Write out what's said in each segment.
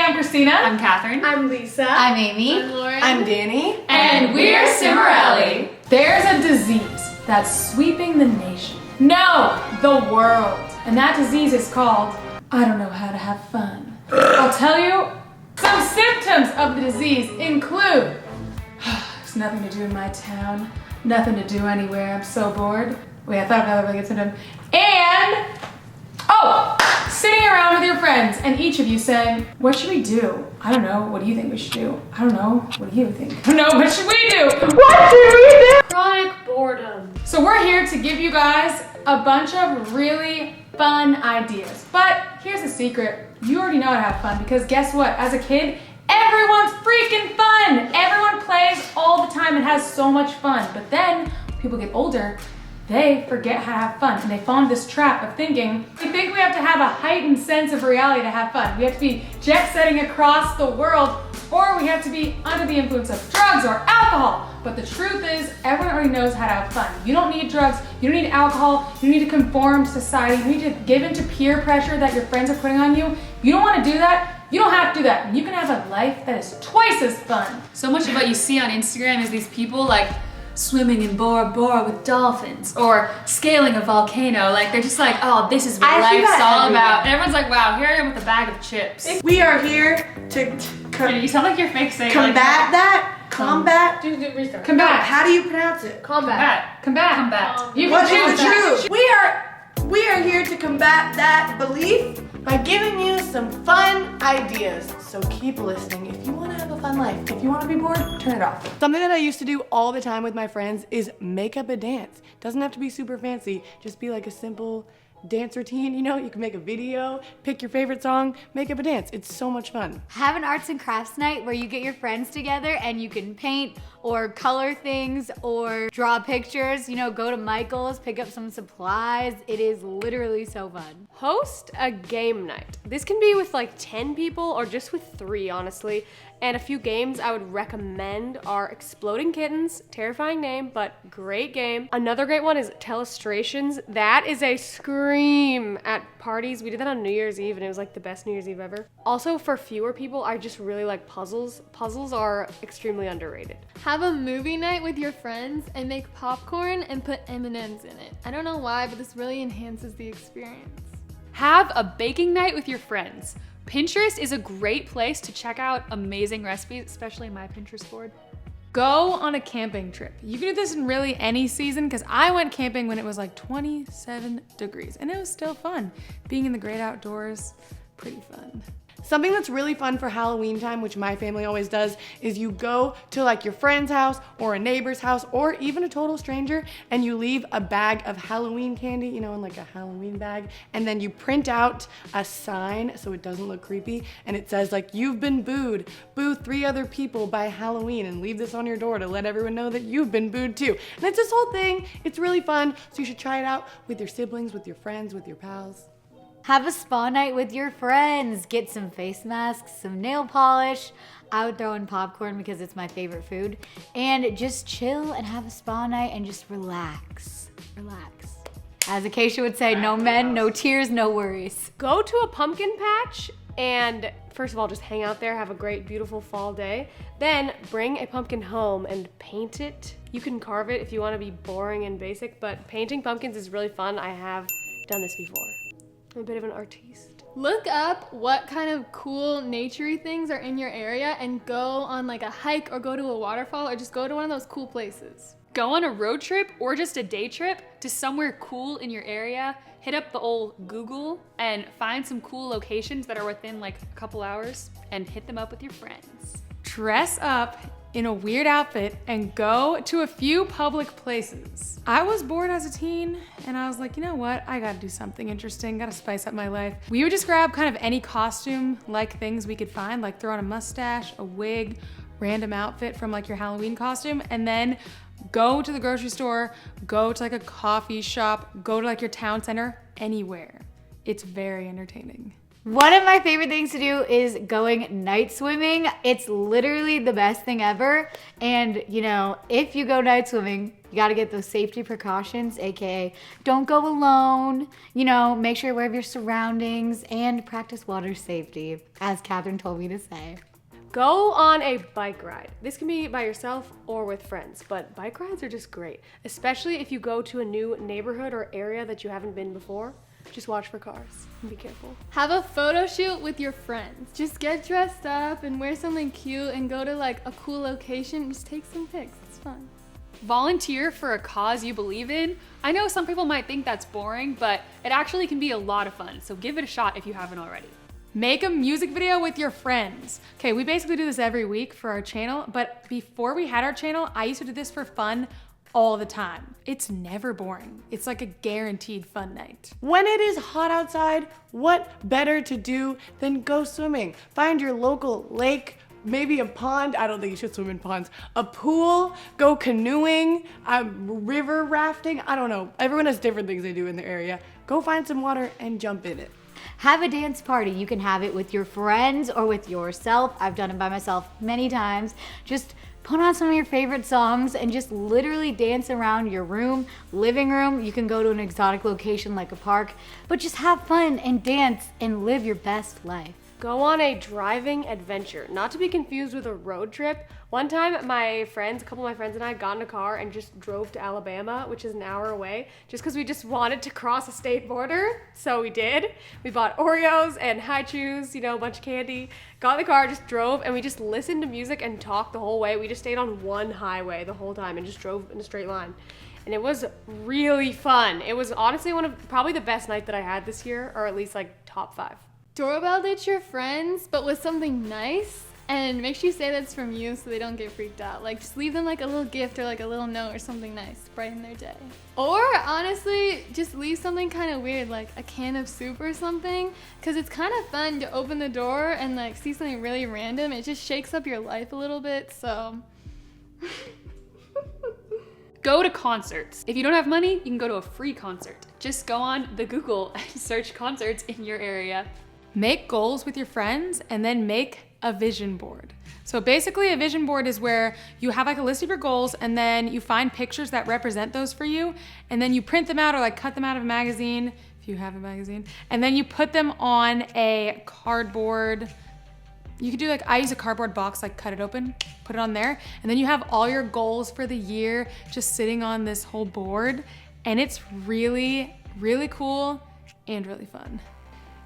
I'm Christina. I'm Catherine. I'm Lisa. I'm Amy. I'm Lauren. I'm Danny. And we're Cimorelli. There's a disease that's sweeping the nation. No, the world. And that disease is called, I don't know how to have fun. I'll tell you, some symptoms of the disease include, there's nothing to do in my town, nothing to do anywhere, I'm so bored. Wait, I thought of another really good symptom. And, sitting around with your friends and each of you saying, what should we do? I don't know, what do you think we should do? I don't know, what do you think? I don't know, what should we do? What should we do? Chronic boredom. So we're here to give you guys a bunch of really fun ideas. But here's the secret, you already know how to have fun because guess what? As a kid, everyone's freaking fun. Everyone plays all the time and has so much fun. But then when people get older, they forget how to have fun and they fall into this trap of thinking, we think we have to have a heightened sense of reality to have fun. We have to be jet setting across the world or we have to be under the influence of drugs or alcohol. But the truth is, everyone already knows how to have fun. You don't need drugs, you don't need alcohol, you don't need to conform to society, you need to give into peer pressure that your friends are putting on you. You don't want to do that, you don't have to do that. You can have a life that is twice as fun. So much of what you see on Instagram is these people like swimming in Bora Bora with dolphins or scaling a volcano. Like they're just like, oh, this is what life's all about. And everyone's like, wow, here I am with a bag of chips. We are here to You sound like you're fake saying combat that. Combat. Restart. Combat. How do you pronounce it? Combat. Combat. You What can is choose that. true? We are here to combat that belief by giving you some fun ideas. So keep listening if you want to have a fun life. If you want to be bored, turn it off. Something that I used to do all the time with my friends is make up a dance. Doesn't have to be super fancy. Just be like a simple dance routine, you know, you can make a video, pick your favorite song, make up a dance. It's so much fun. Have an arts and crafts night where you get your friends together and you can paint or color things or draw pictures. You know, go to Michael's, pick up some supplies. It is literally so fun. Host a game night. This can be with like 10 people or just with 3, honestly. And a few games I would recommend are Exploding Kittens, terrifying name, but great game. Another great one is Telestrations. That is a scream at parties. We did that on New Year's Eve and it was like the best New Year's Eve ever. Also for fewer people, I just really like puzzles. Puzzles are extremely underrated. Have a movie night with your friends and make popcorn and put M&Ms in it. I don't know why, but this really enhances the experience. Have a baking night with your friends. Pinterest is a great place to check out amazing recipes, especially my Pinterest board. Go on a camping trip. You can do this in really any season because I went camping when it was like 27 degrees and it was still fun. Being in the great outdoors, pretty fun. Something that's really fun for Halloween time, which my family always does, is you go to like your friend's house or a neighbor's house or even a total stranger and you leave a bag of Halloween candy, you know, in like a Halloween bag, and then you print out a sign so it doesn't look creepy and it says like, you've been booed, boo 3 other people by Halloween, and leave this on your door to let everyone know that you've been booed too. And it's this whole thing, it's really fun, so you should try it out with your siblings, with your friends, with your pals. Have a spa night with your friends. Get some face masks, some nail polish. I would throw in popcorn because it's my favorite food. And just chill and have a spa night and just relax. Relax. As Acacia would say, no men, no tears, no worries. Go to a pumpkin patch and first of all, just hang out there, have a great, beautiful fall day. Then bring a pumpkin home and paint it. You can carve it if you want to be boring and basic, but painting pumpkins is really fun. I have done this before. I'm a bit of an artiste. Look up what kind of cool naturey things are in your area and go on like a hike or go to a waterfall or just go to one of those cool places. Go on a road trip or just a day trip to somewhere cool in your area. Hit up the old Google and find some cool locations that are within like a couple hours and hit them up with your friends. Dress up in a weird outfit and go to a few public places. I was bored as a teen and I was like, you know what? I gotta do something interesting, gotta spice up my life. We would just grab kind of any costume-like things we could find, like throw on a mustache, a wig, random outfit from like your Halloween costume, and then go to the grocery store, go to like a coffee shop, go to like your town center, anywhere. It's very entertaining. One of my favorite things to do is going night swimming. It's literally the best thing ever. And you know, if you go night swimming, you gotta get those safety precautions, AKA don't go alone, you know, make sure you're aware of your surroundings and practice water safety, as Catherine told me to say. Go on a bike ride. This can be by yourself or with friends, but bike rides are just great, especially if you go to a new neighborhood or area that you haven't been before. Just watch for cars and be careful. Have a photo shoot with your friends. Just get dressed up and wear something cute and go to like a cool location and just take some pics. It's fun. Volunteer for a cause you believe in. I know some people might think that's boring, but it actually can be a lot of fun, so give it a shot if you haven't already. Make a music video with your friends. Okay, we basically do this every week for our channel, but before we had our channel, I used to do this for fun all the time. It's never boring. It's like a guaranteed fun night. When it is hot outside, what better to do than go swimming? Find your local lake, maybe a pond. I don't think you should swim in ponds. A pool, go canoeing, river rafting. I don't know. Everyone has different things they do in their area. Go find some water and jump in it. Have a dance party. You can have it with your friends or with yourself. I've done it by myself many times. Just put on some of your favorite songs and just literally dance around your room, living room. You can go to an exotic location like a park, but just have fun and dance and live your best life. Go on a driving adventure, not to be confused with a road trip. One time, a couple of my friends and I got in a car and just drove to Alabama, which is an hour away, just because we just wanted to cross a state border. So we did. We bought Oreos and high chews, you know, a bunch of candy. Got in the car, just drove, and we just listened to music and talked the whole way. We just stayed on one highway the whole time and just drove in a straight line. And it was really fun. It was honestly one of probably the best night that I had this year, or at least like top 5. Doorbell ditch your friends, but with something nice. And make sure you say that's from you so they don't get freaked out. Like, just leave them like a little gift or like a little note or something nice to brighten their day. Or honestly, just leave something kind of weird, like a can of soup or something. Because it's kind of fun to open the door and like see something really random. It just shakes up your life a little bit, so. Go to concerts. If you don't have money, you can go to a free concert. Just go on the Google and search concerts in your area. Make goals with your friends and then make a vision board. So basically a vision board is where you have like a list of your goals and then you find pictures that represent those for you and then you print them out or like cut them out of a magazine, if you have a magazine, and then you put them on a cardboard. You could do like, I use a cardboard box, like cut it open, put it on there, and then you have all your goals for the year just sitting on this whole board, and it's really, really cool and really fun.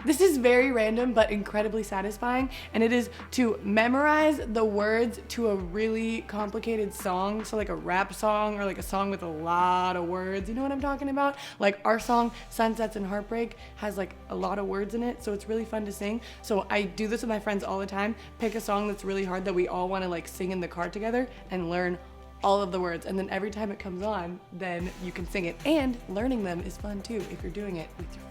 This is very random but incredibly satisfying, and it is to memorize the words to a really complicated song, so like a rap song or like a song with a lot of words. You know what I'm talking about? Like our song Sunsets and Heartbreak has like a lot of words in it, so it's really fun to sing. So I do this with my friends all the time. Pick a song that's really hard that we all want to like sing in the car together and learn all of the words, and then every time it comes on, then you can sing it. And learning them is fun too if you're doing it with your friends.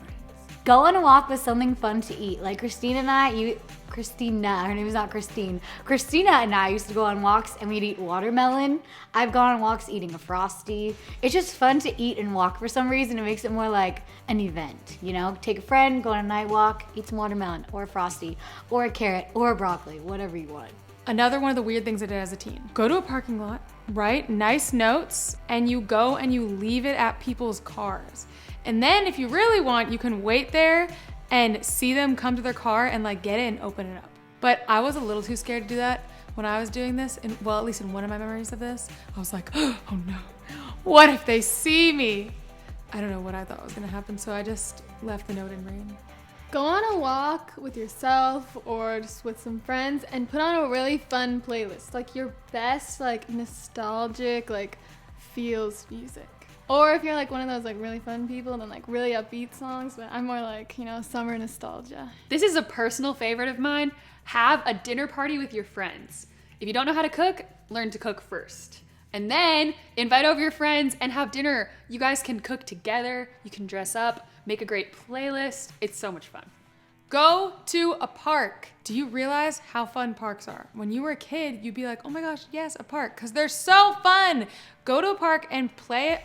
Go on a walk with something fun to eat. Like Christina, her name is not Christine. Christina and I used to go on walks and we'd eat watermelon. I've gone on walks eating a Frosty. It's just fun to eat and walk for some reason. It makes it more like an event, you know? Take a friend, go on a night walk, eat some watermelon or a Frosty or a carrot or a broccoli, whatever you want. Another one of the weird things I did as a teen. Go to a parking lot, write nice notes, and you go and you leave it at people's cars. And then if you really want, you can wait there and see them come to their car and like get it and open it up. But I was a little too scared to do that when I was doing this. And well, at least in one of my memories of this, I was like, oh no, what if they see me? I don't know what I thought was gonna happen. So I just left the note in rain. Go on a walk with yourself or just with some friends and put on a really fun playlist. Like your best, like nostalgic, like feels music. Or if you're like one of those like really fun people, then like really upbeat songs, but I'm more like, you know, summer nostalgia. This is a personal favorite of mine. Have a dinner party with your friends. If you don't know how to cook, learn to cook first. And then invite over your friends and have dinner. You guys can cook together, you can dress up, make a great playlist. It's so much fun. Go to a park. Do you realize how fun parks are? When you were a kid, you'd be like, oh my gosh, yes, a park, because they're so fun. Go to a park and play it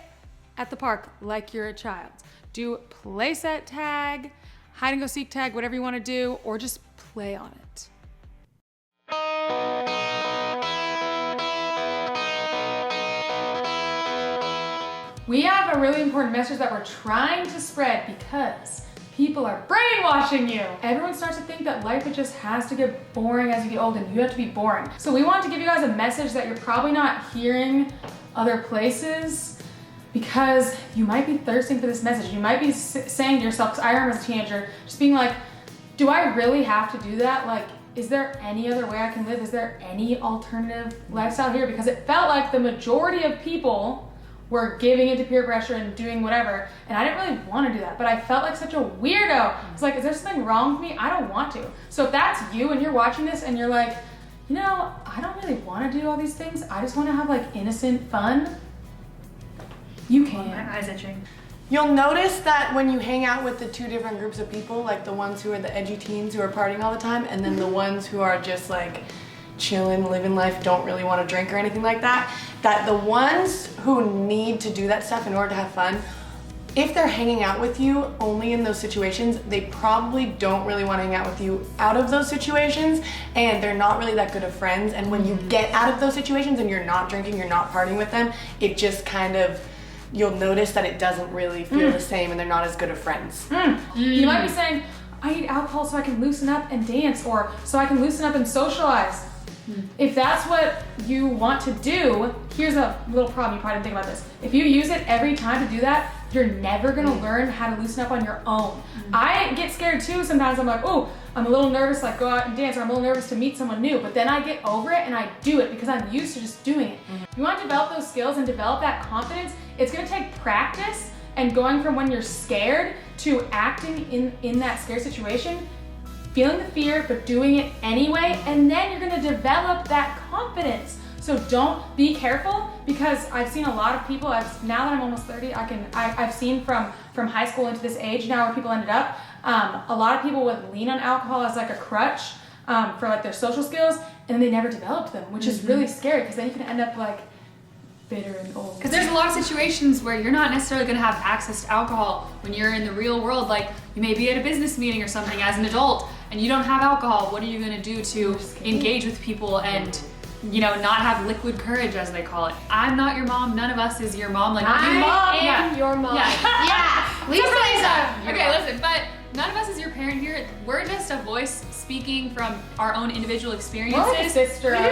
at the park like you're a child. Do playset tag. hide and go seek tag, whatever you want to do, or just play on it. We have a really important message that we're trying to spread because people are brainwashing you. Everyone starts to think that life just has to get boring as you get old and you have to be boring. So we want to give you guys a message that you're probably not hearing other places because you might be thirsting for this message. You might be saying to yourself, because I remember as a teenager, just being like, do I really have to do that? Like, is there any other way I can live? Is there any alternative lifestyle here? Because it felt like the majority of people were giving into peer pressure and doing whatever, and I didn't really want to do that, but I felt like such a weirdo. It's like, is there something wrong with me? I don't want to. So if that's you and you're watching this and you're like, you know, I don't really want to do all these things, I just want to have like innocent fun, you can. My eyes itching. You'll notice that when you hang out with the two different groups of people, like the ones who are the edgy teens who are partying all the time, and then the ones who are just like chilling, living life, don't really want to drink or anything like that, that the ones who need to do that stuff in order to have fun, if they're hanging out with you only in those situations, they probably don't really want to hang out with you out of those situations, and they're not really that good of friends. And when you get out of those situations and you're not drinking, you're not partying with them, it just kind of, you'll notice that it doesn't really feel the same and they're not as good of friends. You might be saying, I need alcohol so I can loosen up and dance, or so I can loosen up and socialize. If that's what you want to do, here's a little problem, you probably didn't think about this. If you use it every time to do that, you're never gonna learn how to loosen up on your own. I get scared too sometimes. I'm like, oh, I'm a little nervous, like go out and dance, or I'm a little nervous to meet someone new, but then I get over it and I do it because I'm used to just doing it. If you want to develop those skills and develop that confidence, it's gonna take practice, and going from when you're scared to acting in that scared situation, feeling the fear, but doing it anyway, and then you're gonna develop that confidence. So don't, be careful, because I've seen a lot of people, now that I'm almost 30, I've seen from high school into this age now where people ended up, a lot of people would lean on alcohol as like a crutch for like their social skills, and they never developed them, which is really scary, because then you can end up like bitter and old. Because there's a lot of situations where you're not necessarily going to have access to alcohol when you're in the real world. Like you may be at a business meeting or something as an adult and you don't have alcohol. What are you going to do to engage with people and, you know, not have liquid courage, as they call it? I'm not your mom. None of us is your mom. Like I am your mom. Yeah. Lisa. Okay, listen, but none of us is your parent here. We're just a voice speaking from our own individual experiences. We're like a sister. I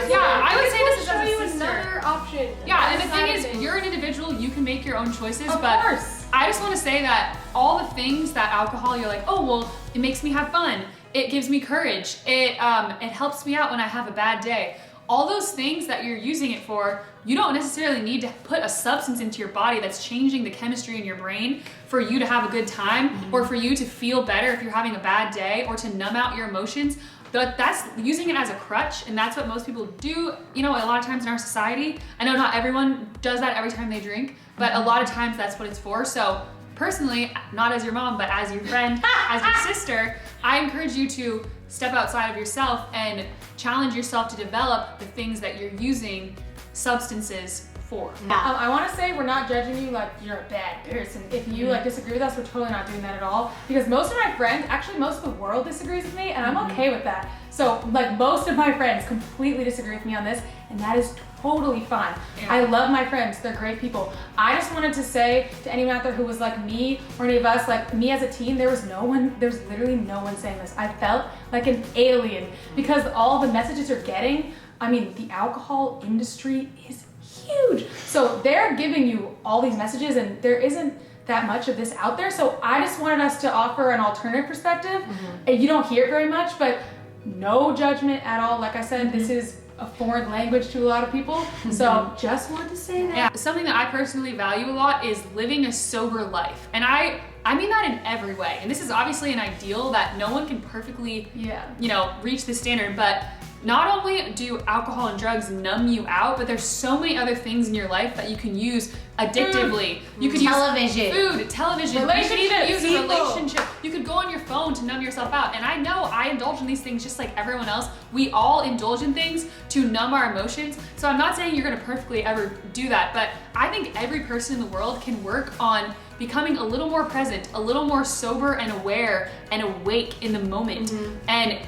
would say this is show as a you sister. another option. Yeah, and the Side thing of is, things. you're an individual, you can make your own choices, Of but course. I just want to say that all the things that alcohol, you're like, oh, well, it makes me have fun. It gives me courage. It helps me out when I have a bad day. All those things that you're using it for, you don't necessarily need to put a substance into your body that's changing the chemistry in your brain for you to have a good time or for you to feel better if you're having a bad day or to numb out your emotions. That's using it as a crutch, and that's what most people do, you know, a lot of times in our society. I know not everyone does that every time they drink, but a lot of times that's what it's for. So personally, not as your mom, but as your friend, as your sister, I encourage you to step outside of yourself and challenge yourself to develop the things that you're using substances for. I want to say we're not judging you like you're a bad person. If you like disagree with us, we're totally not doing that at all. Because most of my friends, actually most of the world disagrees with me, and I'm okay with that. So like most of my friends completely disagree with me on this, and that is totally fine. Yeah. I love my friends, they're great people. I just wanted to say to anyone out there who was like me or any of us, like me as a teen, there's literally no one saying this. I felt like an alien because all the messages you're getting, I mean, the alcohol industry is huge. So they're giving you all these messages and there isn't that much of this out there. So I just wanted us to offer an alternative perspective. And you don't hear it very much, but no judgment at all. Like I said, this is a foreign language to a lot of people. So just wanted to say that. Yeah, something that I personally value a lot is living a sober life. And I mean that in every way. And this is obviously an ideal that no one can perfectly, you know, reach the standard, but not only do alcohol and drugs numb you out, but there's so many other things in your life that you can use addictively. You could Television. use food, television, you could even use a relationship. You could go on your phone to numb yourself out. And I know I indulge in these things just like everyone else. We all indulge in things to numb our emotions. So I'm not saying you're gonna perfectly ever do that, but I think every person in the world can work on becoming a little more present, a little more sober and aware and awake in the moment. And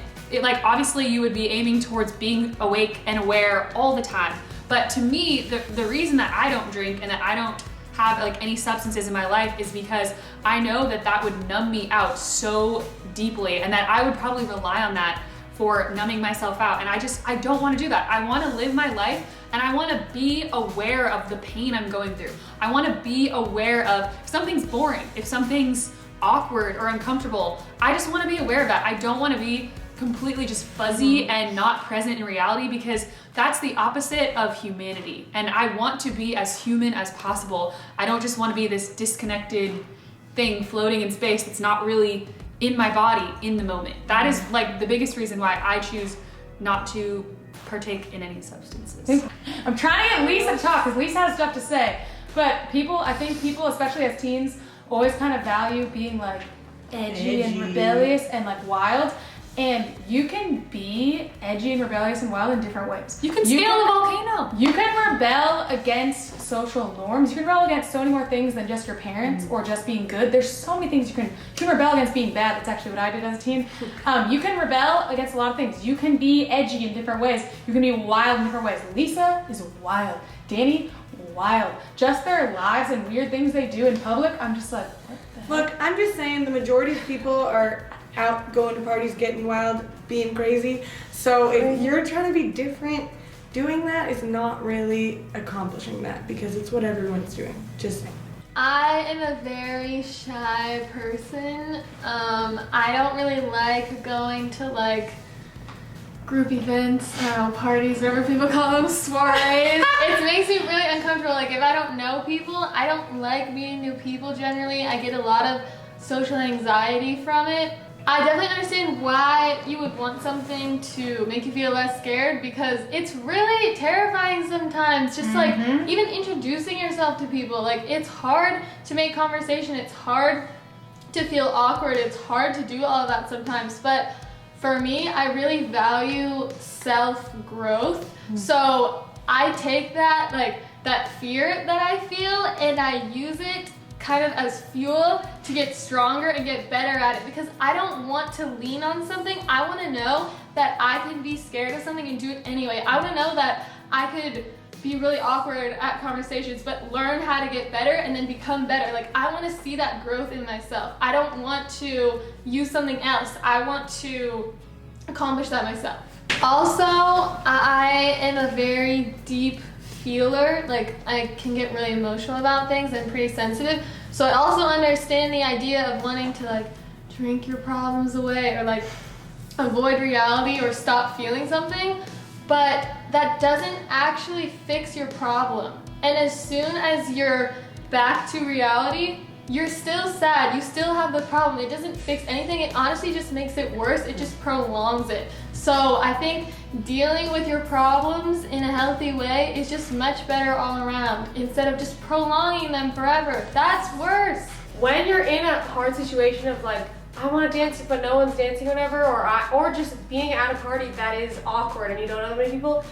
like obviously you would be aiming towards being awake and aware all the time. But to me, the reason that I don't drink and that I don't have like any substances in my life is because I know that that would numb me out so deeply, and that I would probably rely on that for numbing myself out. And I don't want to do that. I want to live my life, and I want to be aware of the pain I'm going through. I want to be aware of if something's boring, if something's awkward or uncomfortable. I just want to be aware of that. I don't want to be completely just fuzzy and not present in reality, because that's the opposite of humanity. And I want to be as human as possible. I don't just want to be this disconnected thing floating in space that's not really in my body in the moment. That is like the biggest reason why I choose not to partake in any substances. I'm trying to get Lisa to talk because Lisa has stuff to say. But I think people, especially as teens, always kind of value being like edgy and rebellious and like wild. And you can be edgy and rebellious and wild in different ways. You can scale a volcano. You can rebel against social norms. You can rebel against so many more things than just your parents or just being good. There's so many things you can rebel against being bad. That's actually what I did as a teen. You can rebel against a lot of things. You can be edgy in different ways. You can be wild in different ways. Lisa is wild. Danny, wild. Just their lives and weird things they do in public, I'm just like, what the heck? Look, I'm just saying the majority of people are out going to parties, getting wild, being crazy. So if you're trying to be different, doing that is not really accomplishing that, because it's what everyone's doing. Just saying. I am a very shy person. I don't really like going to like group events, I don't know, parties, whatever people call them, soirees. It makes me really uncomfortable. Like if I don't know people, I don't like meeting new people generally. I get a lot of social anxiety from it. I definitely understand why you would want something to make you feel less scared, because it's really terrifying sometimes. Just like even introducing yourself to people, like it's hard to make conversation. It's hard to feel awkward. It's hard to do all of that sometimes. But for me, I really value self-growth. So I take that, like that fear that I feel, and I use it kind of as fuel to get stronger and get better at it, because I don't want to lean on something. I want to know that I can be scared of something and do it anyway. I want to know that I could be really awkward at conversations but learn how to get better and then become better. Like I want to see that growth in myself. I don't want to use something else. I want to accomplish that myself. Also, I am a very deep feeler. Like I can get really emotional about things and pretty sensitive. So I also understand the idea of wanting to like drink your problems away or like avoid reality or stop feeling something, but that doesn't actually fix your problem. And as soon as you're back to reality, you're still sad. You still have the problem. It doesn't fix anything. It honestly just makes it worse. It just prolongs it. So I think dealing with your problems in a healthy way is just much better all around, instead of just prolonging them forever. That's worse. When you're in a hard situation of like, I want to dance but no one's dancing, whatever, or just being at a party that is awkward and you don't know that many people,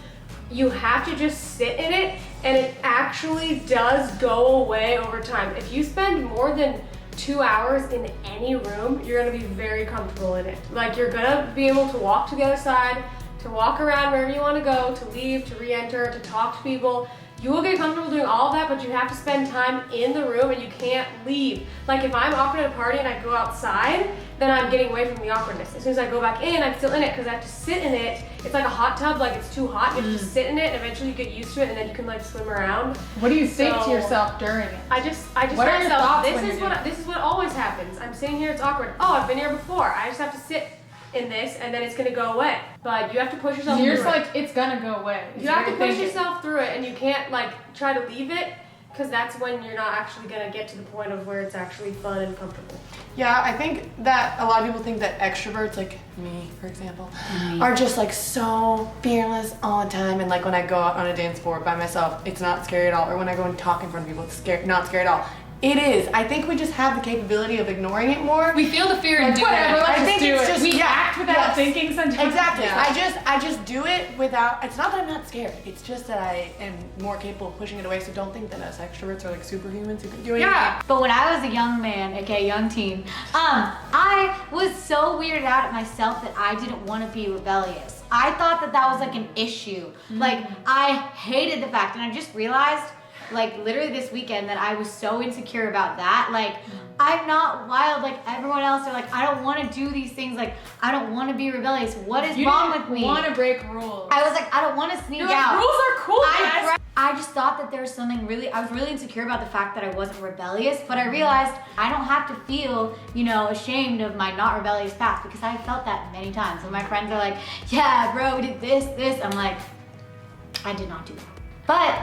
you have to just sit in it, and it actually does go away over time. If you spend more than 2 hours in any room, you're gonna be very comfortable in it. Like you're gonna be able to walk to the other side, to walk around wherever you want to go, to leave, to re-enter, to talk to people. You will get comfortable doing all of that, but you have to spend time in the room and you can't leave. Like if I'm awkward at a party and I go outside, then I'm getting away from the awkwardness. As soon as I go back in, I'm still in it because I have to sit in it. It's like a hot tub, like it's too hot. You have to just sit in it, and eventually you get used to it, and then you can like swim around. What do you think to yourself during it? I just What tell are your myself, thoughts when you're doing it? this is what always happens. I'm sitting here, it's awkward. Oh, I've been here before. I just have to sit in this, and then it's gonna go away. But you have to push yourself So through you're just it. like, it's gonna go away. You have to push yourself through it, and you can't like try to leave it, because that's when you're not actually gonna get to the point of where it's actually fun and comfortable. Yeah, I think that a lot of people think that extroverts, like me, for example, are just like so fearless all the time. And like when I go out on a dance floor by myself, it's not scary at all. Or when I go and talk in front of people, it's not scary at all. It is. I think we just have the capability of ignoring it more. We feel the fear and do Whatever, it. let's I just think do it's it. just- We yeah, act without yes. thinking sometimes. Exactly. Yeah. I just do it without. It's not that I'm not scared. It's just that I am more capable of pushing it away. So don't think that us extroverts are like superhumans who can do anything. Yeah. But when I was a young man, aka young teen, I was so weirded out at myself that I didn't want to be rebellious. I thought that was like an issue. Like I hated the fact, and I just realized, like literally this weekend, that I was so insecure about that. Like I'm not wild like everyone else. They're like, I don't want to do these things. Like I don't want to be rebellious. What is wrong with me? Want to break rules? I was like, I don't want to sneak You're like, out. rules are cool, guys. I just thought that there was something I was really insecure about the fact that I wasn't rebellious, but I realized I don't have to feel, ashamed of my not rebellious past, because I felt that many times. When my friends are like, yeah, bro, we did this, I'm like, I did not do that. But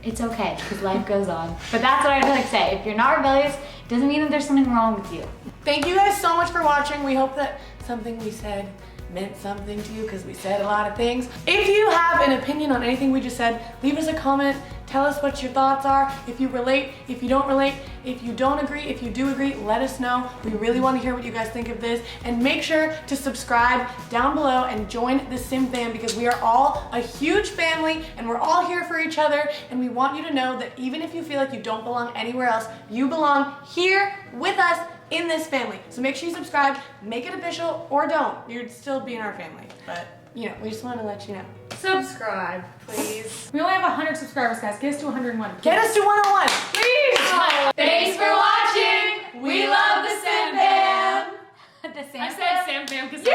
it's okay, because life goes on. But that's what I'd like to say. If you're not rebellious, it doesn't mean that there's something wrong with you. Thank you guys so much for watching. We hope that something we said meant something to you, because we said a lot of things. If you have an opinion on anything we just said, leave us a comment. Tell us what your thoughts are. If you relate, if you don't relate, if you don't agree, if you do agree, let us know. We really want to hear what you guys think of this. And make sure to subscribe down below and join the Sim fam, because we are all a huge family and we're all here for each other. And we want you to know that even if you feel like you don't belong anywhere else, you belong here with us in this family. So make sure you subscribe, make it official, or don't. You'd still be in our family. But, we just want to let you know. Subscribe, please. We only have 100 subscribers, guys. Get us to 101. Get us to 101. Please! Thanks for watching. We love the Sim Fam. The same I said Sim Fam because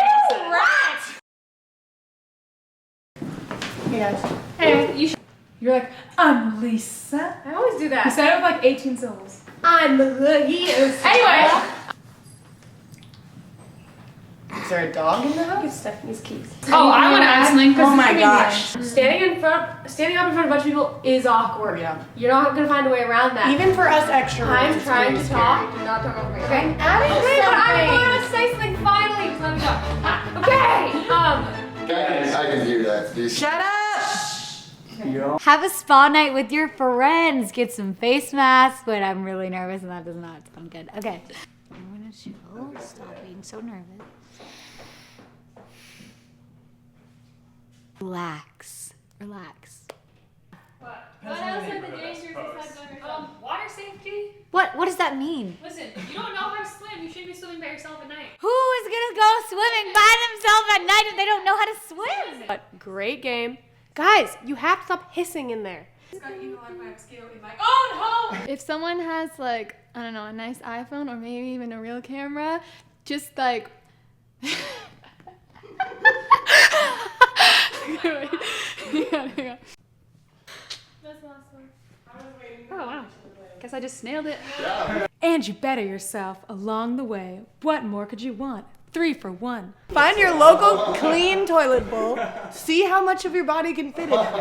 Hey guys. Hey, you're like, I'm Lisa. I always do You that. said it with like 18 syllables. I'm Lisa. Anyway. Is there a dog in the house? Get Stephanie's keys. Oh, I want to add something. Oh my gosh. Standing up in front of a bunch of people is awkward. Yeah. You're not gonna find a way around that. Even for us extroverts, I'm it's trying really to scary. talk. Do not talk over me. Okay. Adding Okay, but I'm something. going to say something finally. Just let me talk. Okay. I can hear that. These Shut up! Have a spa night with your friends. Get some face masks. Wait, I'm really nervous and that does not sound good. Okay. I'm gonna chill. Stop being so nervous. Relax. Relax. What else are the dangers besides on yourself? Water safety. What does that mean? Listen, if you don't know how to swim, you shouldn't be swimming by yourself at night. Who is gonna go swimming by themselves at night if they don't know how to swim? But great game. Guys, you have to stop hissing in there. If someone has like, I don't know, a nice iPhone or maybe even a real camera, just like yeah. That's the last one. Oh wow. Guess I just nailed it. And you better yourself along the way. What more could you want? 3 for 1. Find your local clean toilet bowl. See how much of your body can fit in it.